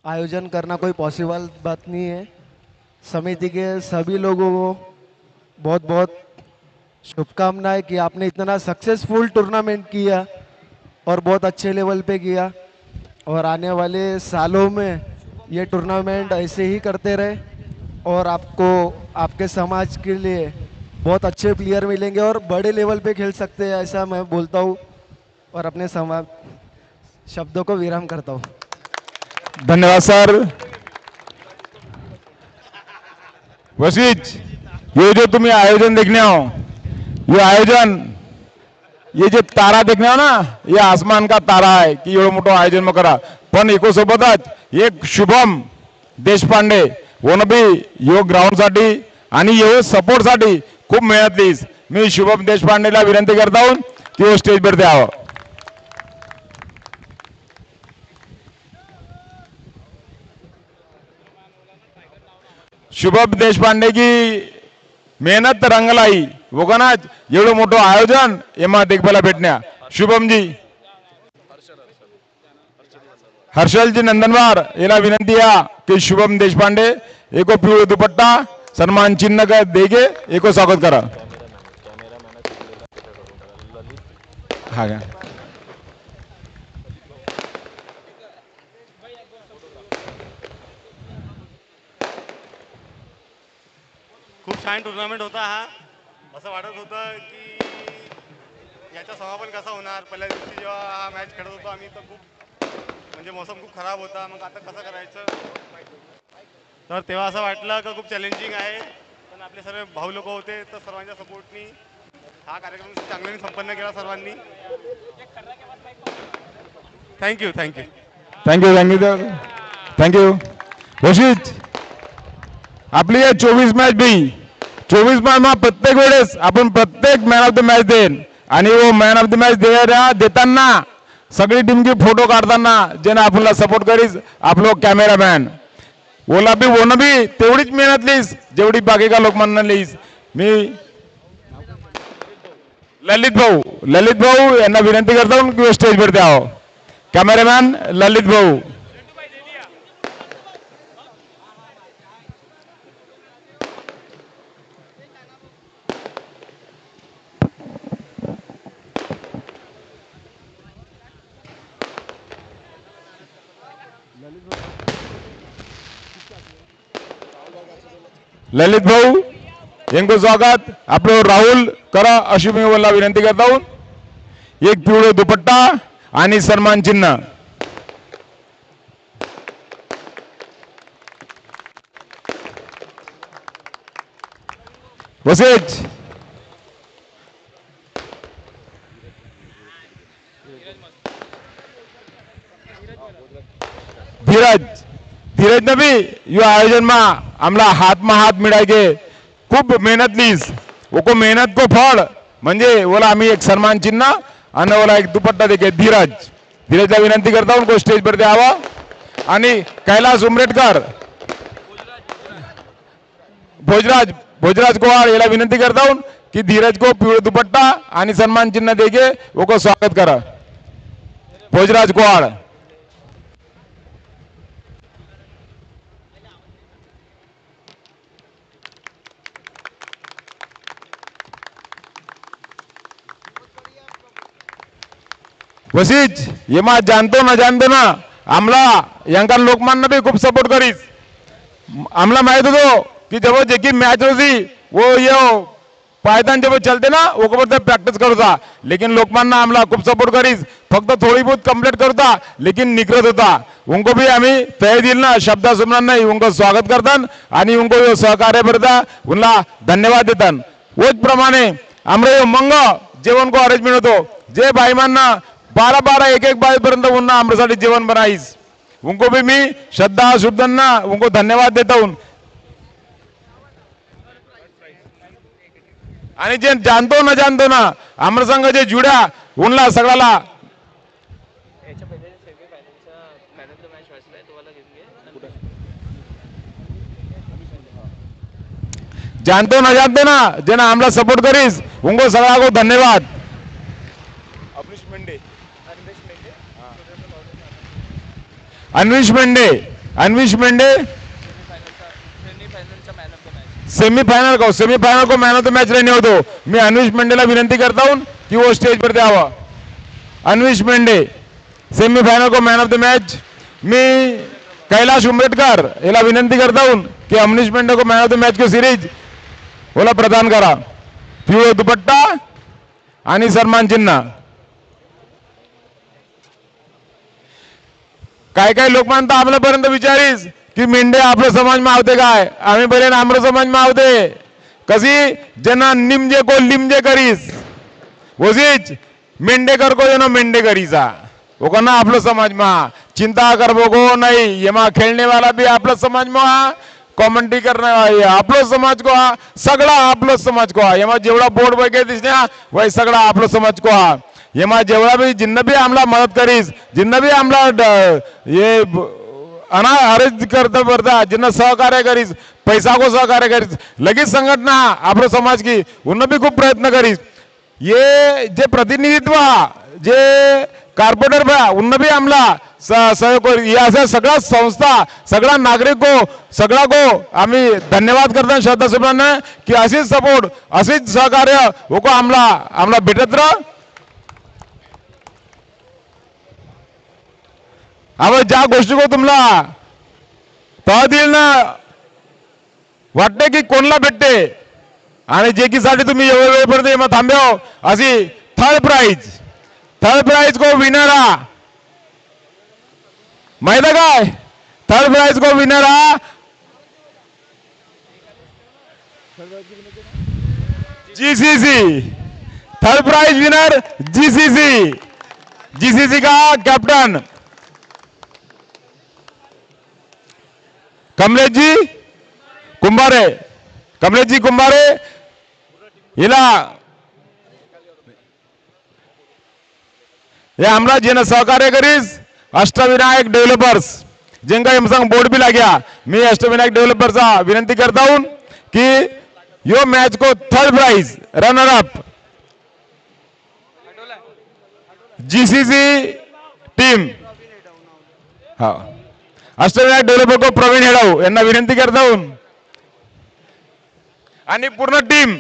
आयोजन करना कोई पॉसिबल बात नहीं है। समिति के सभी लोगों को बहुत बहुत शुभकामनाएं कि आपने इतना सक्सेसफुल टूर्नामेंट किया और बहुत अच्छे लेवल पे किया और आने वाले सालों में ये टूर्नामेंट ऐसे ही करते रहे और आपको आपके समाज के लिए बहुत अच्छे प्लेयर मिलेंगे और बड़े लेवल पे खेल सकते हैं, ऐसा मैं बोलता हूँ और अपने समाज शब्दों को विराम करता हूँ। धन्यवाद सर। वसीज ये जो तुम्ही आयोजन देखने आओ, ये आयोजन ये जो तारा देखने आओ ना, ये आसमान का तारा है कि एवढं मोठं आयोजन मग करा। पण एकोसोबतच एक शुभम देशपांडे वन बी यो ग्राउंड साठी आणि यो सपोर्ट साठी खूप मेहनत लीस। मी शुभम देशपांडेला विनंती करता हूं कि वो स्टेज पर द्यावं। शुभम देशपांडे की मेहनत रंग लाई वो का एवढं मोठं आयोजन एमा देखभाला भेटण्या। शुभम जी हर्षल जी नंदनवार याला विनंती आहे की शुभम देशपांडे एको पिवळे दुपट्टा सन्मान चिन्ह का देके एको स्वागत करा। हा का खूप छान टुर्नामेंट होता हा। असं वाटत होतं की याचा समापन कसा होणार। पहिल्या दिवशी जेव्हा हा मॅच खेळत होतो आम्ही तर खूप म्हणजे मौसम खूप खराब होता, मग आता कसं करायचं तर तेव्हा असं वाटलं की खूप चॅलेंजिंग आहे, पण आपले सर्व भाऊ लोक होते तर सर्वांच्या सपोर्टनी हा कार्यक्रम चांगल्याने संपन्न केला सर्वांनी। Thank you thank you thank you thank you thank you. वशीज आपली ये 24 मॅच भी 24 मॅच में प्रत्येक वेळेस आपण प्रत्येक मॅन ऑफ द मॅच देन आणि वो मॅन ऑफ द मॅच देताना सगळी टीम की फोटो काढताना जेना आपल्याला सपोर्ट करीस आप लोग कॅमेरामॅन ओला भी वो भी तेवढीच मेहनत लीस जेवढी बाकी का लोक म्हणून लीस। मी ललित भाऊ यांना विनंती करतो की स्टेजवर द्यावं. कॅमेरामॅन ललित भाऊ. ललित भाऊ यांचं स्वागत. आपलं राहुल करा अशी मी मला विनंती करता हूं. एक पिवळं दुपट्टा आणि सन्मान चिन्ह. वसेज धीरज नबी यो आयोजन में आमला हाथ में हाथ मिळाय के खूप मेहनत लीस. वो मेहनत को फळ म्हणजे बोला आम्ही एक सन्मान चिन्ह आणि बोला एक दुपट्टा देके धीरजला विनंती करता हूं को स्टेज पर द्यावा. आणि कैलास उमरेटकर भोजराज कोहाड़ याला विनंती करता हूं कि धीरज को पिवळे दुपट्टा आणि सन्मान चिन्ह देके वो को स्वागत करा. भोजराज कोहाड़. वसीज ये मा जानतो ना आमला यांका लोकमान्य भी खूप सपोर्ट करीस. आमला माहित होतो की जब जेकी मैच होती वो ये पायदान जब चलते ना वो को प्रैक्टिस करता. लेकिन लोकमान्य आमला खूप सपोर्ट करीस. फक्त थोड़ी बहुत कंप्लीट करता लेकिन निकरत होता. उनको भी आम्ही तय दिल ना शब्द सुमना नाही उनको स्वागत करतात आणि उनको सहकार्य करता उनला धन्यवाद देतात. वोच प्रमाणे आमरे मंग जेवण को अरेंजमेंट होतो. जे भाईमांना 12 एक बाई पर्यंत उन्हा आमच्यासाठी जेवण बनाईस. उनको भी मी श्रद्धा शुद्धन्ना उनको धन्यवाद देता हूं. आणि जे जानतो ना आमर संघ जे जुड्या उनला सगळ्याला जानतो ना जेना आमला सपोर्ट करीस उनको सगळा को धन्यवाद. अन्विश मेंढे सेमीफाइनल को मैन ऑफ द मैच रहने हो तो मैं अन्विश मेंढेला विनंती करता हूं कि वो स्टेज पर द्यावा. अन्विश मेंढे सेमीफाइनल को मैन ऑफ द मैच. मी कैलाश उमरेटकर याला विनंती करता हूं कि अन्विश मेंढे को मैन ऑफ द मैच की सीरीज बोला प्रदान करा. पिवळा दुपट्टा आणि सन्मान चिन्ह. काय लोक म्हणता आपल्यापर्यंत विचारीस की मेंढे आपल्या समाज में आवते काय. आम्ही बरे आमर समाज में आवते कशी जना निमजे को लिमजे करीस. वजीच मेंढेकर को जना मेंढे करीसा वो कहना आपलो समाज में चिंता करबो को नहीं. ये मां खेलने वाला भी आपलो समाज में हा. कॉमेंट्री करने वाला आपलो समाज को हा. सगळा आपलो समाज को हा. ये मां जेवढा बोर्ड वगैरे दिसण्या वही सगळा आपलो समाज को हा. ये मां जेवढा भी जिन्न भी आमला मदत करीस जिन्न भी आमला ये अरेंज करता पड़ता जिन्ना सहकार्य करीस पैसा को सहकार्य करीस लगेच संघटना आपलो समाज की उन भी खूप प्रयत्न करीस. ये जे प्रतिनिधित्व जे कॉर्पोरेटर भा उन भी आमला सहयोग या सगळा संस्था सगळा नागरिक को सगळा को आम्ही धन्यवाद करता श्रद्धा सुमन की अशीच सपोर्ट अशीच सहकार्य वो को आमला भेटत राह. अब ज्या गोष्टी को तुम्हाला तहसील ना वाटते की कोणला भेटते आणि जे की साठी तुम्ही एवढ्या वेळेपर्यंत मग थांब्यो अशी थर्ड प्राइज को विनर हा माहित आहे काय. थर्ड प्राइज को विनर हा GCC. Third prize winner GCC का कैप्टन कमलेश जी कुंभारे हिला हे आमला जेना सहकार्य करीस अष्टविनायक डेव्हलपर्स जिनका बोर्ड भी लाग्या. मी अष्टविनायक डेव्हलपर्सचा विनंती करता हूं की यो मैच को third prize runner up GCC team हा अष्टविनायक डेव्हलपर को प्रवीण हेडाव यांना विनंती करता हूं आणि पूर्ण टीम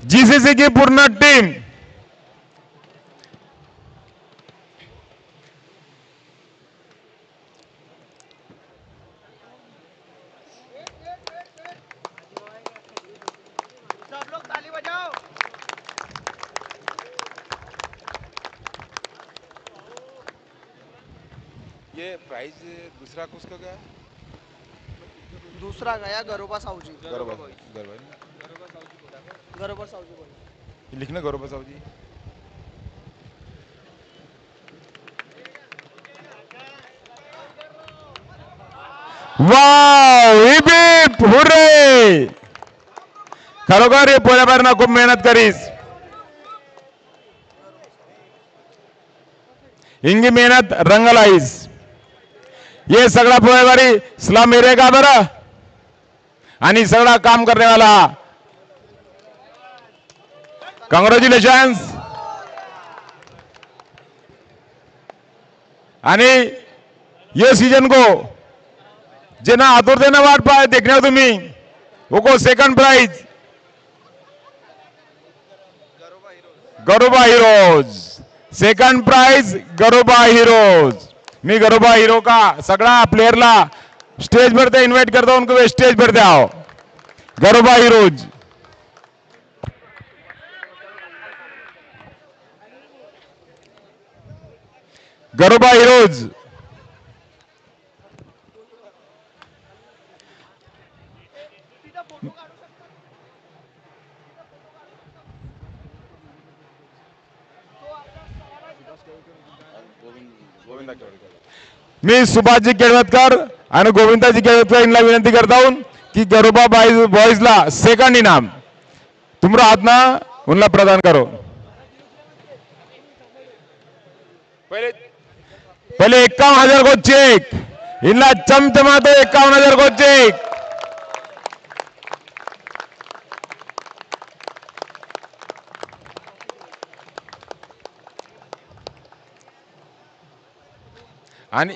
जीसीसी की पूर्ण टीम ये प्राइज दूसरा किसको गया? दूसरा गया गरोबा साहू जी। गौरव गरोबा साहू जी बोले। लिखना गौरव साहू जी। वाव हिप हुर्रे खरोखर हे पोल्याबाहेरनं खूप मेहनत करीस हिंगी मेहनत रंग लाईस ये सगळा पोळेवारी स्लम एरिया का बरं आणि सगळा काम करनेवाला कॉंग्रॅच्युलेशन्स आणि ये सीजन को जिन्हें आतुरतेने वाट पाए देखने हो तुम्ही वो को second prize Garoba heroes second prize Garoba heroes मी गरोबा हीरो का सगळा प्लेयरला स्टेज पर ते इन्वाइट करता हूं उनको स्टेज पर ते आओ गरोबा हीरोज गरोबा हीरोज मी सुभाषजी केळवतकर आणि गोविंदाजी केळवतकर यांना विनंती करता हूं की गरोबा बॉयजला सेकंड इनाम तुमरा हाथ ना उनला प्रदान करो पहले 51,000 को चेक इनला चमचमातो 51,000 को चेक आणि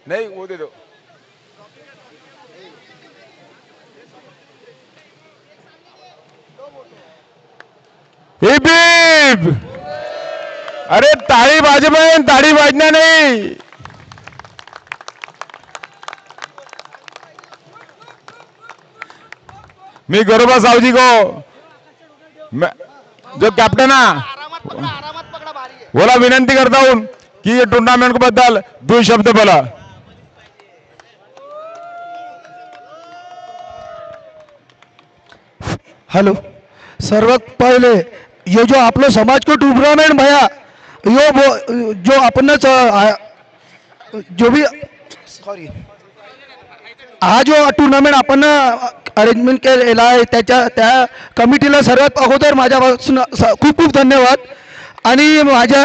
नहीं वो दे दो हिप हिप अरे ताड़ी बाजे बहन ताड़ी बाजना नहीं मी गरोबा साहू जी को जो कैप्टन है बोला विनंती करता हूं कि ये टूर्नामेंट को बद्दल 2 शब्द बोला हेलो सर्वात पहले ये जो आप लोग समाज को टूर्नामेंट भया यो वो जो अपन जो भी सॉरी हा जो टूर्नामेंट आपण अरेंजमेंट केलेला आहे त्या कमिटीला सर्वात अगोदर माझ्यापासून खूप खूप धन्यवाद आणि माझ्या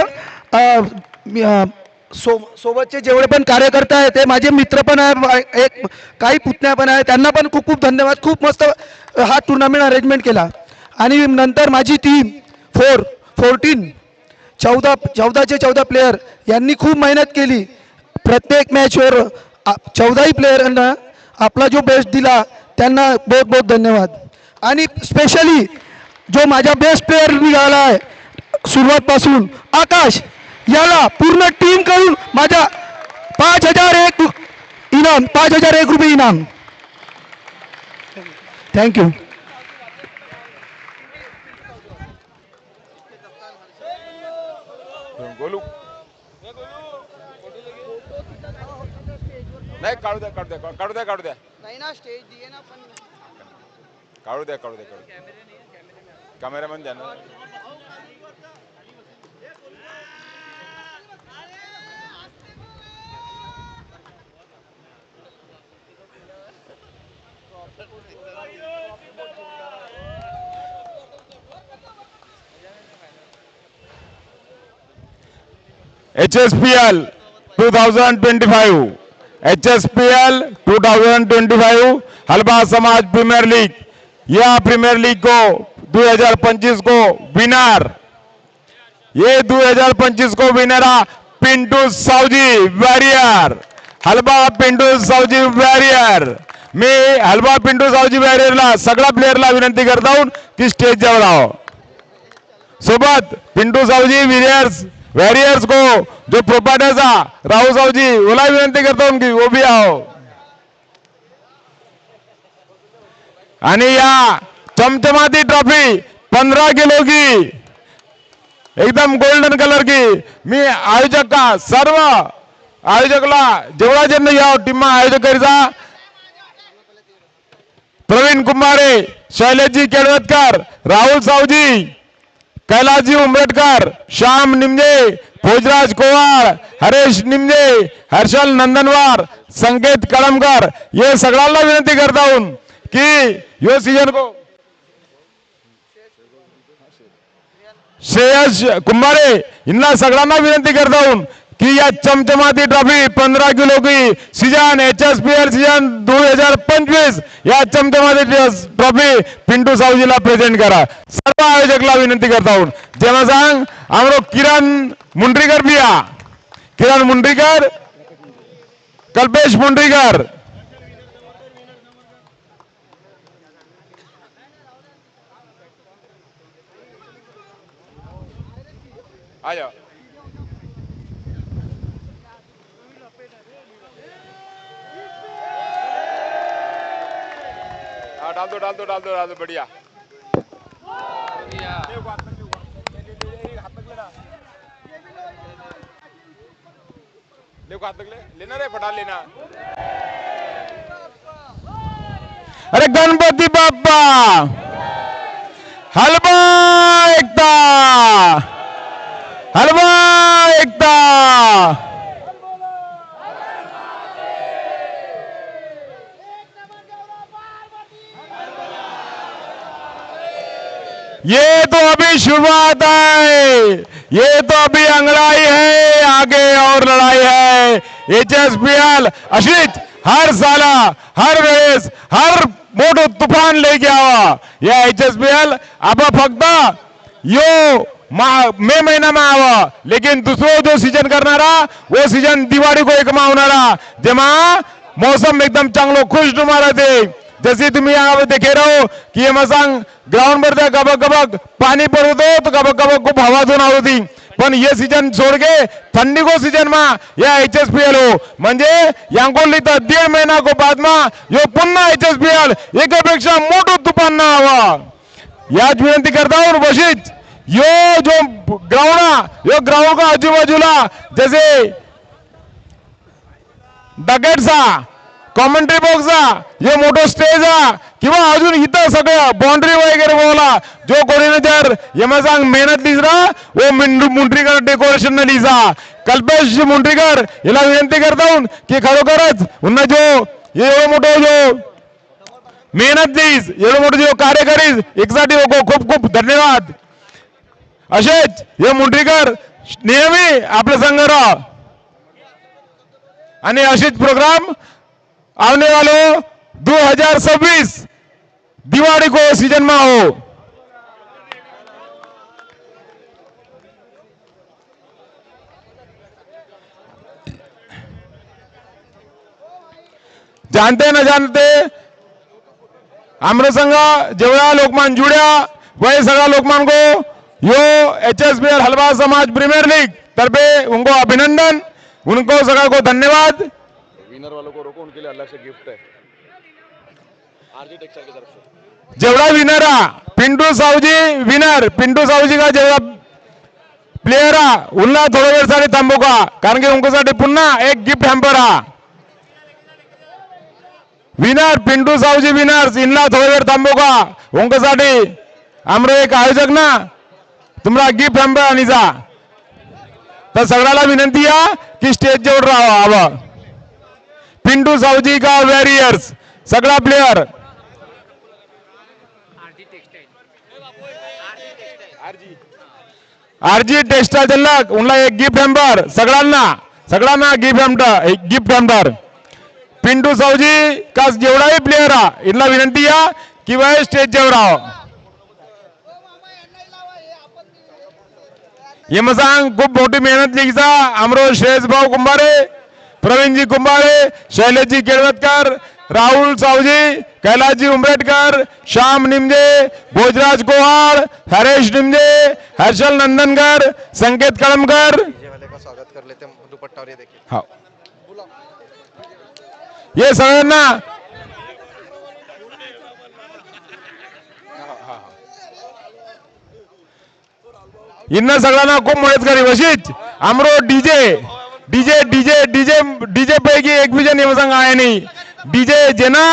सोबतचे जेवढे पण कार्यकर्ते आहेत ते माझे मित्र पण आहे एक काही पुतण्या पण आहे त्यांना पण खूप खूप धन्यवाद खूप मस्त हा टूर्नामेंट अरेंजमेंट केला आणि नंतर माझी टीम 14 प्लेयर यांनी खूप मेहनत केली प्रत्येक मॅचवर 14ही प्लेयरांना आपला जो बेस्ट दिला त्यांना बहुत बहुत धन्यवाद आणि स्पेशली जो माझा बेस्ट प्लेयर निघाला आहे सुरुवातपासून आकाश याला पूर्ण टीम कडून माझा 5,001 इनाम 5,001 रुपये इनाम थँक्यू गोलू नाही काढू द्या नाही ना स्टेज दिए ना पण काढू द्या कॅमेरामॅन द्या ना HSPL 2025 HSPL 2025 हलबा समाज प्रीमियर लीग, यह प्रीमियर लीग को 2025 को विनर, ये 2025 को विनर पिंटू सावजी वॅरियर, हलबा पिंटू सावजी वॅरियर. मी हलबा पिंटू सावजी वॅरियरला सगळ्या प्लेयरला विनंती करता हूं की स्टेजवर राहो. सोबत पिंटू सावजी वॅरियर्स को जो प्रोपाइटर था राहुल सावजी ओला विनंती करता हूं की वो भी आओ. आणि या चमचमाती ट्रॉफी 15 किलो की एकदम गोल्डन कलर की मी आयोजक का सर्व आयोजकला जेवढा जण या टीम आयोजक करीचा प्रवीण कुंभारे, शैलेशजी केळवतकर, राहुल सावजी, कैलासजी उंबरेडकर, श्याम निमजे, भोजराज कोवाळ, हरेश निमजे, हर्षल नंदनवार, संकेत कळमकर, ये सगळ्यांना विनंती करता हूं की यो सीजन को श्रेयस कुंभारे इनला सगळ्यांना विनंती करता हूं कि या चमचमाती ट्रॉफी 15 किलो की सीजन HSPL सीजन 2025 या चमचमाती ट्रॉफी पिंटू सावजीला प्रेजेंट करा. सर्व आयोजकला विनंती करता हूं. जेव्हा सांग आमरो किरण मुंड्रीकर भी आ, किरण मुंड्रीकर, कल्पेश मुंड्रीकर, आ जाओ. हाँ डाल दो बढ़िया. देखो हाथ तक लेना रे, फटा लेना. अरे गणपती बाप्पा, हलबा एकता, हलबा एकता. ये तो अभी शुरुआत है, ये तो अभी अंगड़ाई है, आगे और लड़ाई है. HSPL अशीच हर साला हर वेळेस हर मोठं तुफान लेके आवा. या HSPL अब फक्त यो मे महीना में आवा, लेकिन दूसरो जो सीजन करणारा वो सीजन दिवाळी को एक होणारा, जेव्हा मौसम एकदम चांगलो खुशनुमा रहते. जैसे तुम्ही यहाँ देखे रहो कि ये मसांग ग्राउंड पर गबक गबक पानी पड़ो तो गबक गबक खूप हवा जोन होती. पण ये सीजन छोड़ के ठंडी को सीजन में या HSPL हो म्हणजे यांकोली तर 1.5 महीना को बाद में यो पुन्हा HSPL एकापेक्षा मोठं तुफान ना हवा. याच विनंती करता हूं. बशीच यो जो ग्राउंड यो ग्राउंड का आजूबाजूला जैसे डगेट्सा, कॉमेंट्री बॉक्स ये मोठो स्टेज किंवा अजून इथं सगळं बाउंड्री वगैरे बोला जो कोणी जर यमसांग मेहनत लीजा वो मुंड्रीकर डेकोरेशन न लीजा. कल्पेश मुंड्रीकर याला विनंती करता हूं की खरोखरच उन्हा जो ये मोठो जो मेहनत लीज एवढं मोठं जो कार्य करीज एकसाठी खूप खूप धन्यवाद. असेच हे मुंड्रीकर नेहमी आपल्या संघ राहा आणि अशीच प्रोग्राम आने वालो 2026 दिवाळी को सीजन में हो. जानते न जानते आमरे संघ जेवढा लोकमान जुड्या वही सगळा लोकमान को यो HSPL हलवा समाज प्रीमियर लीग तरफे उनको अभिनंदन, उनको सगळा को धन्यवाद. विनर वालों को रोको, उनके लिए अलग से गिफ्ट है आरजी टेक्सटाइल की तरफ से. जेवढा विनर पिंटू सावजी विनर, पिंटू सावजी का जेवढा प्लेयर उनला थोड़ा वेळ साठी थांबू का, कारण की उनकोसाठी पुन्हा एक gift hamper winner Pintu Saoji winners इनला थोड़ा वेळ थांबू का, उनकोसाठी आमरो एक आयोजक ना तुम्हाला गिफ्ट हॅम्पर आणीचा. तर सगळ्याला विनंती आहे की स्टेज जवळ राहावा. पिंटू सावजी का वॅरियर्स सगळा प्लेयर आरजी टेक्सटाइल उनला एक गिफ्ट हॅम्पर सगळ्यांना गिफ्ट हॅम्पर. पिंटू सावजी का जेवढाही प्लेयर हा इथला विनंती या की वह स्टेजवर राहावं. ये मग सांग खूप मोठी मेहनत लिखीचा आमरो श्रेयस भाऊ कुंभारे, प्रवीणजी कुंभारे, शैलेशजी केळवतकर, राहुल सावजी, कैलाशजी उमरेटकर, श्याम निमजे, भोजराज गोहाळ, हरेश निमजे, हर्षल नंदनकर, संकेत कळमकर. स्वागत कर लेते दुपट्टा और ये देखिए. हाँ ये सगळ्यांना इन्ना सगळ्यांना खूप मदत करी वशीच आमरो DJ DJ DJ DJ DJ पैकी एक भी जन संघ आहे नाही. डीजे जेना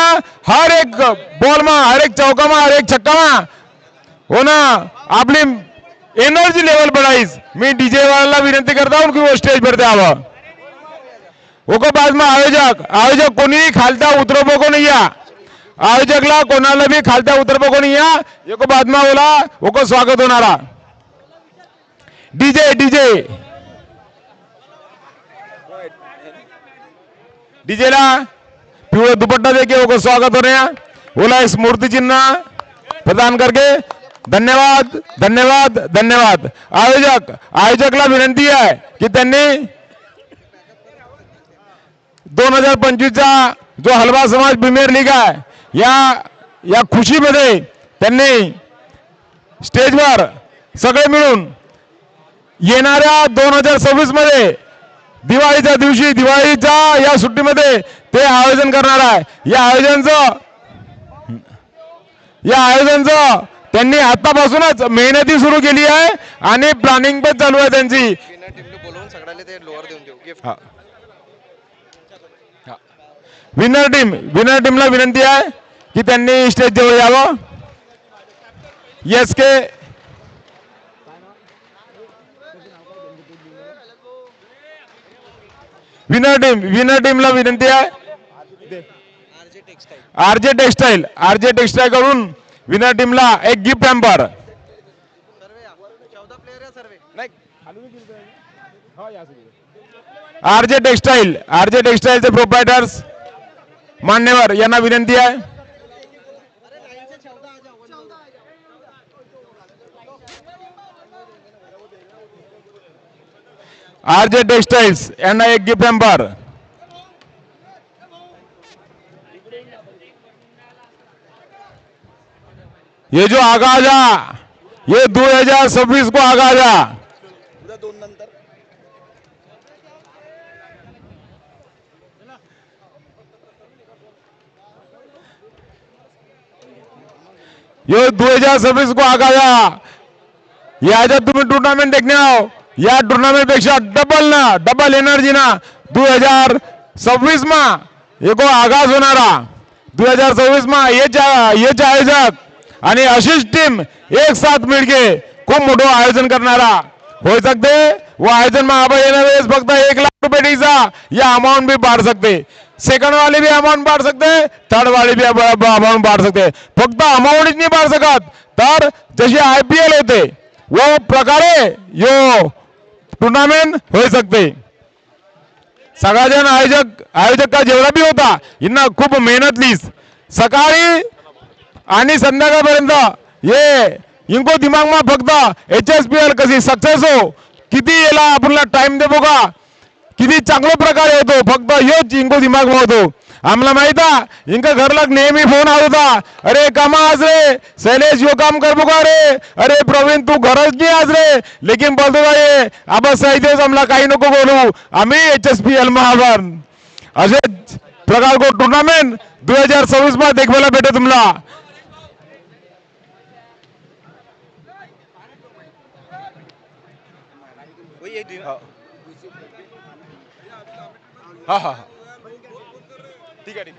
हर एक बॉल मा, हर एक चौका मा, हर एक छक्का मा हो ना आपली एनर्जी लेवल बढ़ाईस. मी डीजे वाला विनंती करता हूं कि वो स्टेज पर द्यावं. ओको बाद में आयोजक आयोजक कोणी खालता उतरबो को नहीं या. आयोजकला कोणाला भी खालता उतरबो को नहीं या. एको बाद में बोला ओको स्वागत होणारा. डीजे डीजे डीजेला पिवळा दुपट्टा देके ओको स्वागत होने ओला स्मृति चिन्ह प्रदान करके धन्यवाद धन्यवाद धन्यवाद. आयोजकला विनंती आहे की त्यांनी 2025 चा जो हलवा समाज प्रीमियर लीग आहे या खुशीमध्ये त्यांनी स्टेजवर सगळे मिळून येणाऱ्या 2026 मध्ये दिवाळीच्या दिवशी दिवाळीच्या या सुट्टीमध्ये ते आयोजन करणार आहे. या आयोजनचं त्यांनी आतापासूनच मेहनती सुरू केली आहे आणि प्लॅनिंग पण चालू आहे त्यांची. विनर टीमला विनंती आहे की त्यांनी स्टेज जवळ यावं. एसके विनर टीमला विनंती आहे आरजे टेक्सटाईल कडून विनर टीमला एक गिफ्ट हॅम्पर. आरजे टेक्सटाईलचे प्रोप्रायटर्स मान्यवर यांना विनंती आहे. आरजे टेक्सटाइल्स यांना एक गिफ्ट हॅम्पर. ये जो आगाज ये 2026 को आगाज ये 2026 को आगाया. याच्यात तुम्ही टूर्नामेंट देखणे आओ. या टूर्नामेंट पेक्षा डबल एनर्जी ना 2026 मा एको आगाज होणारा. 2026 मा ये आयोजक आणि अशीच टीम एक साथ मिळके खूप मोठं आयोजन करणारा हो सकते. वो आयोजन में आप फक्त 1 लाख रुपए डीजा या अमाउंट भी बांट सकते. सेकंड वाले भी अमाउंट बांट सकते, थर्ड वाले भी अमाउंट बांट सकते. फक्त अमाउंट नहीं बांट सकत तर जसे IPL होते वो प्रकारे यो टूर्नामेंट हो सकते. सगळ्याजण आयोजक का जेवढा भी होता यांना खूप मेहनत लीस. सकाळी आणि संध्याकाळपर्यंत ये इनको दिमाग में फक्त HSPL कशी सक्सेस हो किती याला आपल्याला टाइम देबो का किती चांगल्या प्रकारे होतो फक्त योच इनको दिमाग में होतो. आम्हाला माहित आहे इनका घरला नेहमी फोन आत होता. अरे कामा आज रे शैलेश यो काम करबो का रे. अरे प्रवीण तू घरच नाही आज रे. लेकिन बोलतो का ये अब सही दिवस आम्हाला काही नको बोलू आम्ही HSPL महावर असे प्रकार को टूर्नामेंट 2026 में देखवायला भेटे तुम्हाला. हा ठीक आहे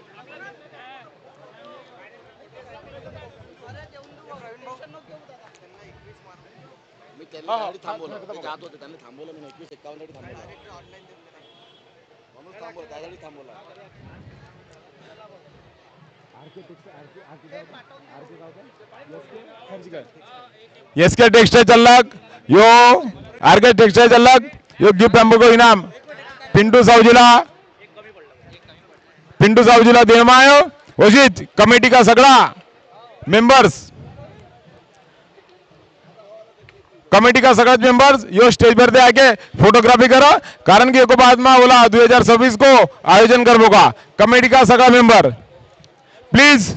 थांबवलं जात होते त्यांनी थांबवलं. मी 21-51 थांबवलं. एसके टेक्सटाइल चल्लक यो आरके टेक्सटाइल चल्लक यो गिफ्ट हॅम्पर को इनाम पिंटू सावजीला पिंटू साहूजीला देना आयो वशीत कमेटी का सगळा मेंबर्स कमेटी का सगळ्यात मेंबर्स यो स्टेज पर दे आके फोटोग्राफी करा कारण की एको बाद में बोला 2026 को आयोजन करबो का कमेटी का सगळा मेंबर प्लीज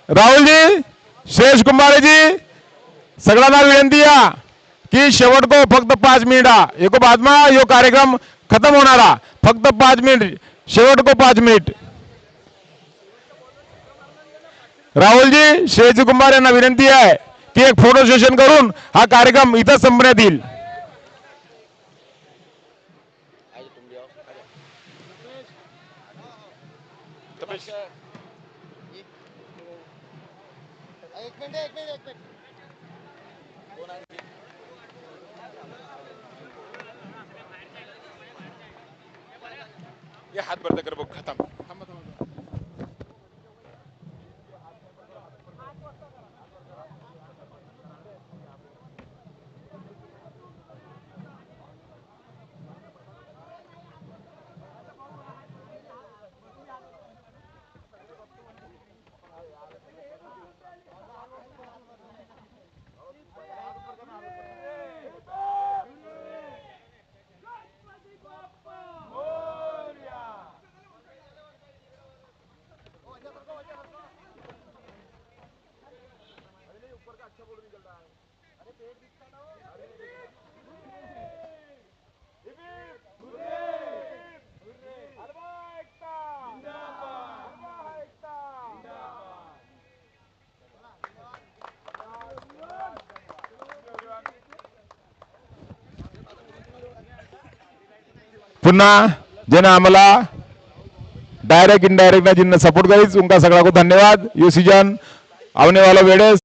राहुल जी शेष कुंभारे जी सगळ्यांना विनंती आहे की शेवट को फक्त 5 मिनिट एको बाद में यो कार्यक्रम खत्म होणारा फक्त 5 मिनिट शेवट को 5 मिनिट राहुल जी शेष कुंभार यांना विनंती आहे की एक फोटो सेशन करून हा कार्यक्रम इथं संपण्यात येईल ये हाथ बंद कर वो खत्म पुन्हा ज्यांना आम्हाला डायरेक्ट इनडायरेक्ट जिन सपोर्ट करीज उनका सगळा को धन्यवाद यो सीजन आवने वाला वेळेस